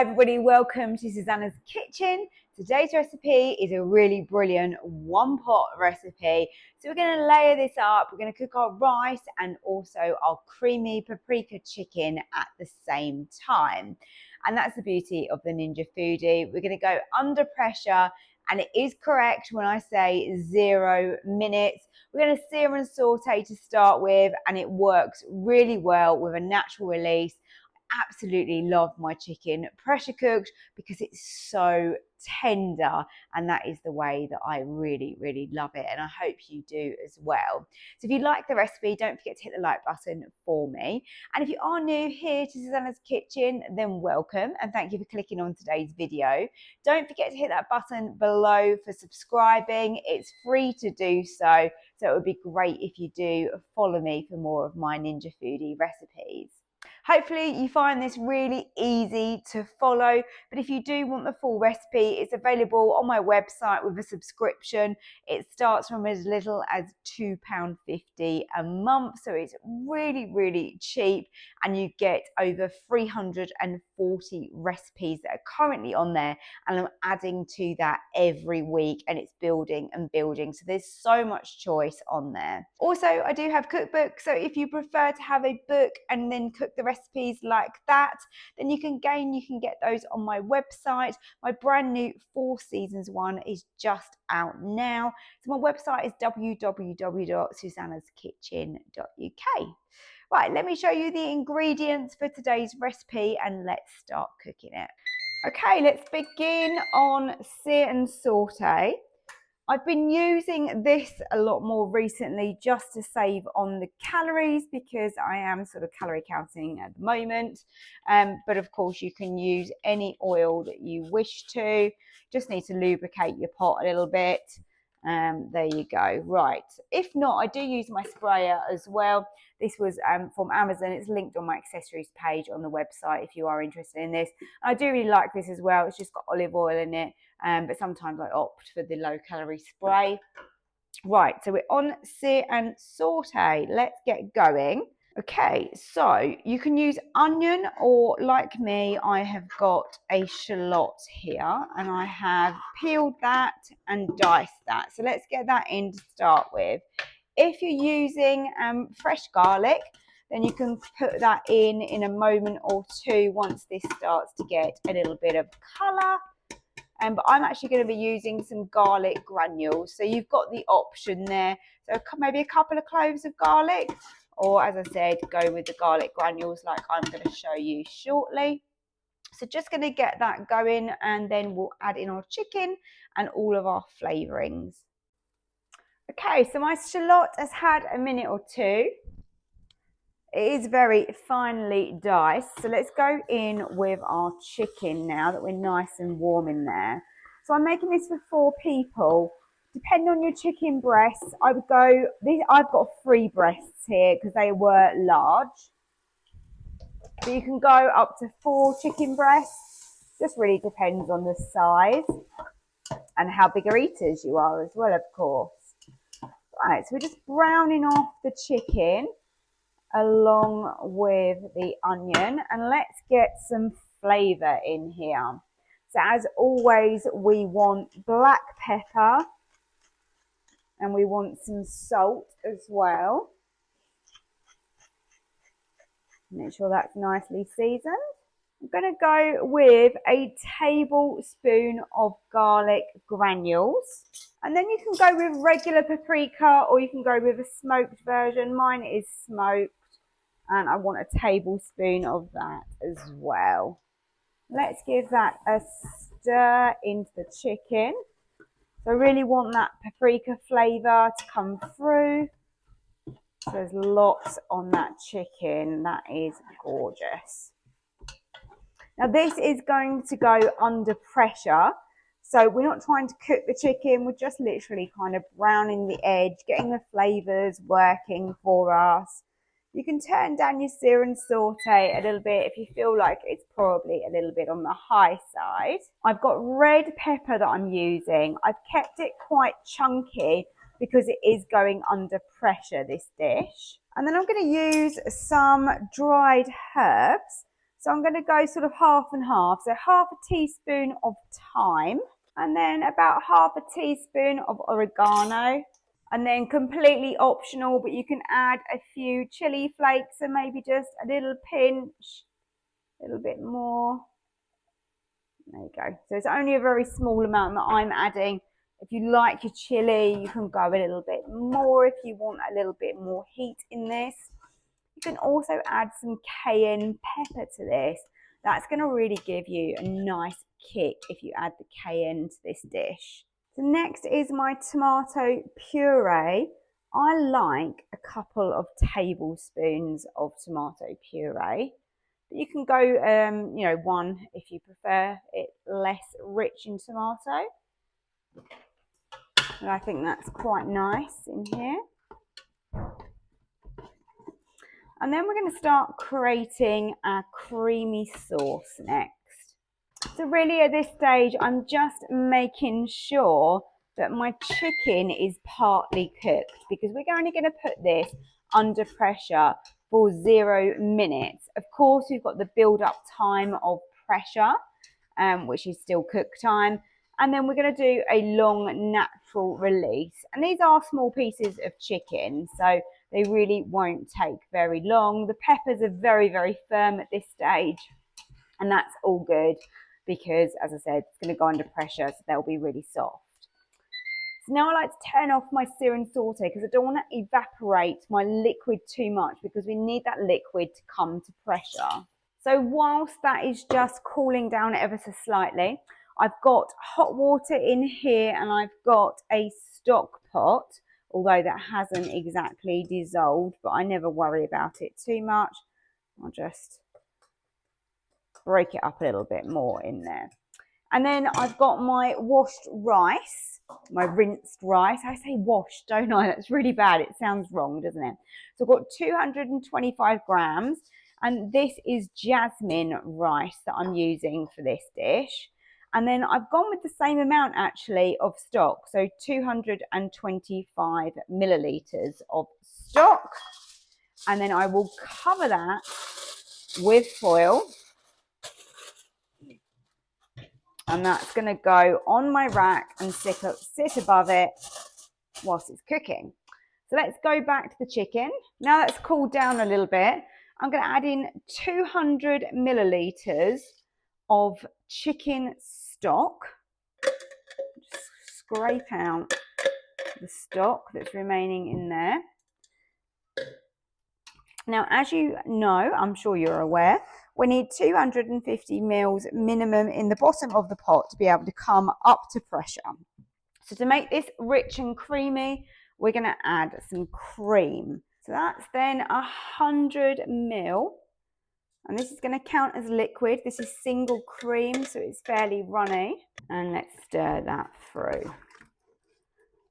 Hi everybody, welcome to Susannah's kitchen. Today's recipe is a really brilliant one pot recipe. So we're going to layer this up, we're going to cook our rice and also our creamy paprika chicken at the same time. And that's the beauty of the Ninja Foodi. We're going to go under pressure, and it is correct when I say 0 minutes. We're going to sear and saute to start with, and it works really well with a natural release. Absolutely love my chicken pressure cooked because it's so tender, and that is the way that I really love it, and I hope you do as well. So if you like the recipe, don't forget to hit the like button for me, and if you are new here to Susannah's kitchen, then welcome and thank you for clicking on today's video. Don't forget to hit that button below for subscribing. It's free to do so, so it would be great if you do follow me for more of my Ninja Foodi recipes. Hopefully you find this really easy to follow, but if you do want the full recipe, it's available on my website with a subscription. It starts from as little as £2.50 a month, so it's really cheap, and you get over 340 recipes that are currently on there, and I'm adding to that every week, and it's building and building, so there's so much choice on there. Also, I do have cookbooks, so if you prefer to have a book and then cook the recipes like that, then you can get those on my website. My brand new 4 seasons one is just out now. So my website is www.susannahskitchen.uk. Right, let me show you the ingredients for today's recipe and let's start cooking it. Okay, let's begin on sear and saute. I've been using this a lot more recently just to save on the calories because I am sort of calorie counting at the moment. But of course you can use any oil that you wish to. Just need to lubricate your pot a little bit. There you go. Right. If not, I do use my sprayer as well. This was from Amazon. It's linked on my accessories page on the website if you are interested in this. I do really like this as well. It's just got olive oil in it. But sometimes I opt for the low calorie spray. Right, so we're on sear and saute. Let's get going. Okay, so you can use onion, or like me, I have got a shallot here and I have peeled that and diced that. So let's get that in to start with. If you're using fresh garlic, then you can put that in a moment or two once this starts to get a little bit of colour. But I'm actually going to be using some garlic granules. So you've got the option there. So maybe a couple of cloves of garlic, or as I said, go with the garlic granules like I'm going to show you shortly. So just going to get that going, and then we'll add in our chicken and all of our flavourings. Okay, so my shallot has had a minute or two. It is very finely diced, so let's go in with our chicken now that we're nice and warm in there. So I'm making this for 4 people. Depending on your chicken breasts, I would go, I've got 3 breasts here because they were large. So you can go up to 4 chicken breasts. Just really depends on the size and how big eaters you are as well, of course. Right, so we're just browning off the chicken along with the onion, and let's get some flavour in here. So as always, we want black pepper and we want some salt as well. Make sure that's nicely seasoned. I'm going to go with a tablespoon of garlic granules, and then you can go with regular paprika or you can go with a smoked version. Mine is smoked, and I want a tablespoon of that as well. Let's give that a stir into the chicken. So I really want that paprika flavour to come through. So there's lots on that chicken. That is gorgeous. Now this is going to go under pressure. So we're not trying to cook the chicken. We're just literally kind of browning the edge, getting the flavours working for us. You can turn down your sear and saute a little bit if you feel like it's probably a little bit on the high side. I've got red pepper that I'm using. I've kept it quite chunky because it is going under pressure, this dish. And then I'm going to use some dried herbs. So I'm going to go sort of half and half. So half a teaspoon of thyme, and then about half a teaspoon of oregano, and then completely optional, but you can add a few chili flakes and maybe just a little pinch, a little bit more. There you go. So it's only a very small amount that I'm adding. If you like your chili, you can go a little bit more if you want a little bit more heat in this. You can also add some cayenne pepper to this. That's going to really give you a nice kick if you add the cayenne to this dish. So next is my tomato puree. I like a couple of tablespoons of tomato puree. But you can go, one if you prefer it less rich in tomato. And I think that's quite nice in here. And then we're going to start creating our creamy sauce next. So really at this stage, I'm just making sure that my chicken is partly cooked, because we're only going to put this under pressure for 0 minutes. Of course, we've got the build-up time of pressure, which is still cook time. And then we're going to do a long natural release. And these are small pieces of chicken, so they really won't take very long. The peppers are very, very firm at this stage, and that's all good because, as I said, it's going to go under pressure, so they'll be really soft. So now I like to turn off my sear and saute because I don't want to evaporate my liquid too much, because we need that liquid to come to pressure. So whilst that is just cooling down ever so slightly, I've got hot water in here and I've got a stock pot, although that hasn't exactly dissolved, but I never worry about it too much. I'll just break it up a little bit more in there. And then I've got my washed rice, my rinsed rice. I say washed, don't I? That's really bad. It sounds wrong, doesn't it? So I've got 225 grams, and this is jasmine rice that I'm using for this dish. And then I've gone with the same amount actually of stock, so 225 millilitres of stock. And then I will cover that with foil. And that's going to go on my rack and sit above it whilst it's cooking. So let's go back to the chicken. Now that's cooled down a little bit, I'm going to add in 200 millilitres of chicken stock. Just scrape out the stock that's remaining in there. Now, as you know, I'm sure you're aware, we need 250 mils minimum in the bottom of the pot to be able to come up to pressure. So to make this rich and creamy, we're going to add some cream. So that's then 100 ml. And this is going to count as liquid. This is single cream, so it's fairly runny. And let's stir that through.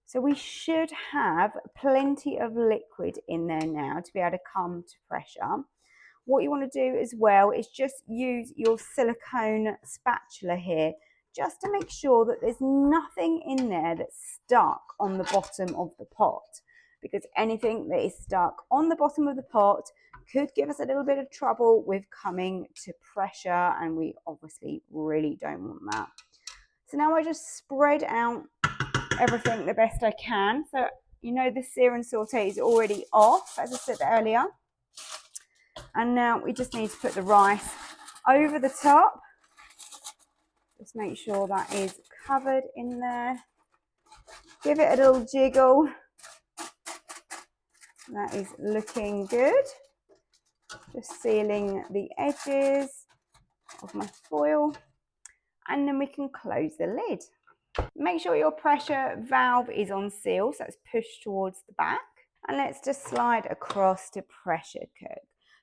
So we should have plenty of liquid in there now to be able to come to pressure. What you want to do as well is just use your silicone spatula here, just to make sure that there's nothing in there that's stuck on the bottom of the pot, because anything that is stuck on the bottom of the pot could give us a little bit of trouble with coming to pressure, and we obviously really don't want that. So now I just spread out everything the best I can. So you know the sear and saute is already off, as I said earlier. And now we just need to put the rice over the top. Just make sure that is covered in there. Give it a little jiggle. That is looking good. Just sealing the edges of my foil. And then we can close the lid. Make sure your pressure valve is on seal, so it's pushed towards the back. And let's just slide across to pressure cook.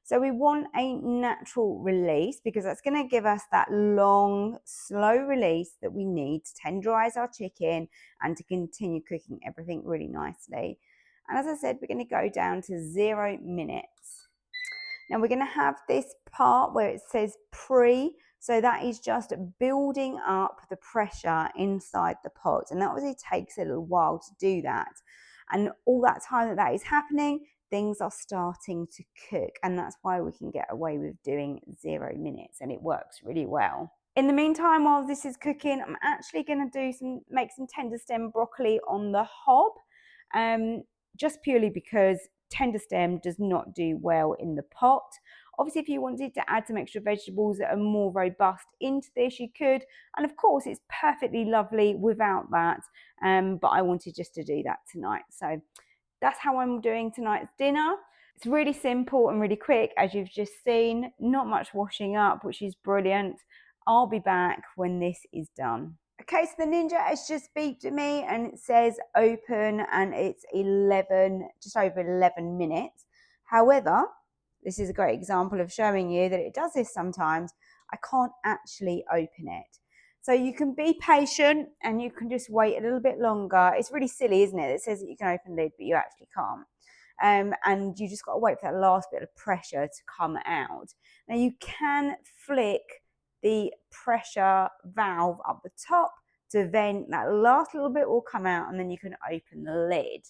So we want a natural release, because that's going to give us that long, slow release that we need to tenderize our chicken and to continue cooking everything really nicely. And as I said, we're going to go down to 0 minutes. Now we're going to have this part where it says pre, so that is just building up the pressure inside the pot. And that obviously takes a little while to do that. And all that time that is happening, things are starting to cook, and that's why we can get away with doing 0 minutes, and it works really well. In the meantime, while this is cooking, I'm actually going to make some tender stem broccoli on the hob, just purely because tender stem does not do well in the pot. Obviously, if you wanted to add some extra vegetables that are more robust into this, you could. And of course, it's perfectly lovely without that. But I wanted just to do that tonight. So that's how I'm doing tonight's dinner. It's really simple and really quick, as you've just seen. Not much washing up, which is brilliant. I'll be back when this is done. Okay, so the Ninja has just beeped at me and it says open, and it's 11, just over 11 minutes. However, this is a great example of showing you that it does this sometimes. I can't actually open it. So you can be patient and you can just wait a little bit longer. It's really silly, isn't it? It says that you can open the lid, but you actually can't. And you just got to wait for that last bit of pressure to come out. Now you can flick the pressure valve up the top to vent. That last little bit will come out, and then you can open the lid.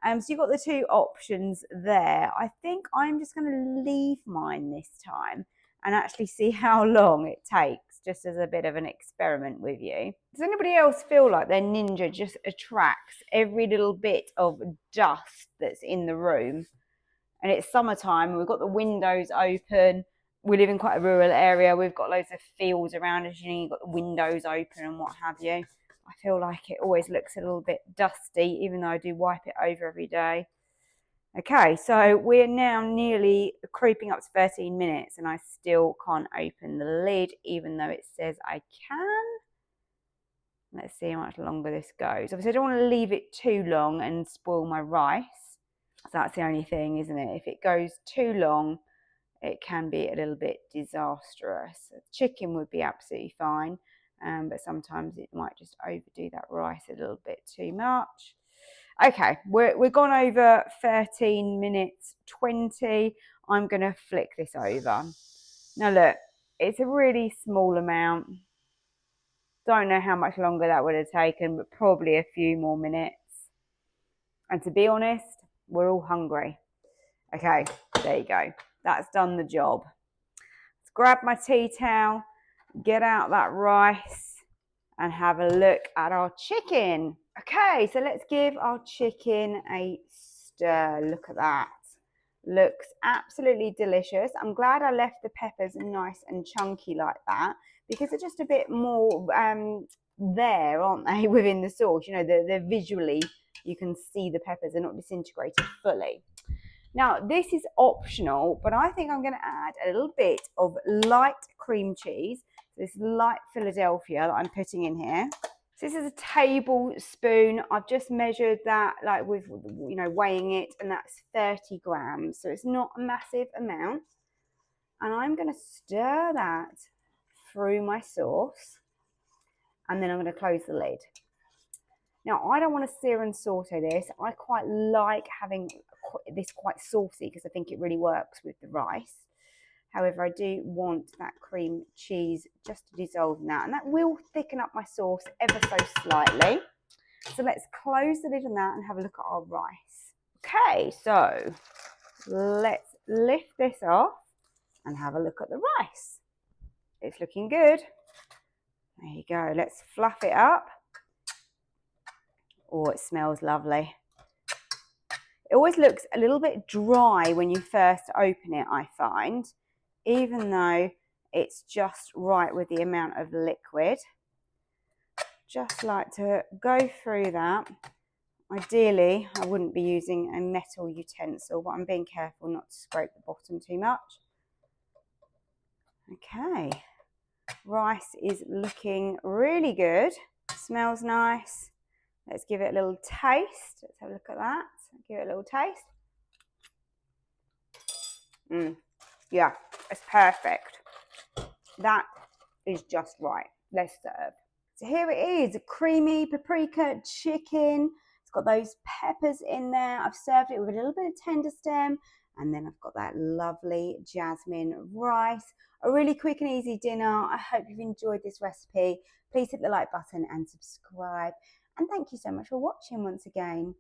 So you've got the two options there. I think I'm just going to leave mine this time and actually see how long it takes, just as a bit of an experiment with you. Does anybody else feel like their Ninja just attracts every little bit of dust that's in the room? And it's summertime and we've got the windows open. We live in quite a rural area. We've got loads of fields around us. You know, you've got the windows open and what have you. I feel like it always looks a little bit dusty, even though I do wipe it over every day. Okay, so we're now nearly creeping up to 13 minutes and I still can't open the lid, even though it says I can. Let's see how much longer this goes. Obviously, I don't want to leave it too long and spoil my rice. So that's the only thing, isn't it? If it goes too long, it can be a little bit disastrous. Chicken would be absolutely fine, but sometimes it might just overdo that rice a little bit too much. Okay, we're gone over 13 minutes 20. I'm going to flick this over. Now look, it's a really small amount. Don't know how much longer that would have taken, but probably a few more minutes. And to be honest, we're all hungry. Okay, there you go. That's done the job. Let's grab my tea towel, get out that rice, and have a look at our chicken. Okay, so let's give our chicken a stir. Look at that. Looks absolutely delicious. I'm glad I left the peppers nice and chunky like that, because they're just a bit more there, aren't they, within the sauce? You know, they're visually, you can see the peppers are not disintegrated fully. Now, this is optional, but I think I'm going to add a little bit of light cream cheese. This light Philadelphia that I'm putting in here. So this is a tablespoon. I've just measured that, like with, you know, weighing it, and that's 30 grams. So it's not a massive amount. And I'm going to stir that through my sauce, and then I'm going to close the lid. Now, I don't want to sear and saute this. I quite like having this quite saucy because I think it really works with the rice. However, I do want that cream cheese just to dissolve in that, and that will thicken up my sauce ever so slightly. So let's close the lid on that and have a look at our rice. Okay, so let's lift this off and have a look at the rice. It's looking good. There you go. Let's fluff it up. Oh, it smells lovely. It always looks a little bit dry when you first open it, I find, even though it's just right with the amount of liquid. Just like to go through that. Ideally, I wouldn't be using a metal utensil, but I'm being careful not to scrape the bottom too much. Okay, rice is looking really good. Smells nice. Let's give it a little taste. Let's have a look at that. Give it a little taste. Yeah, it's perfect. That is just right. Let's serve. So here it is, a creamy paprika chicken. It's got those peppers in there. I've served it with a little bit of tender stem, and then I've got that lovely jasmine rice. A really quick and easy dinner. I hope you've enjoyed this recipe. Please hit the like button and subscribe. And thank you so much for watching once again.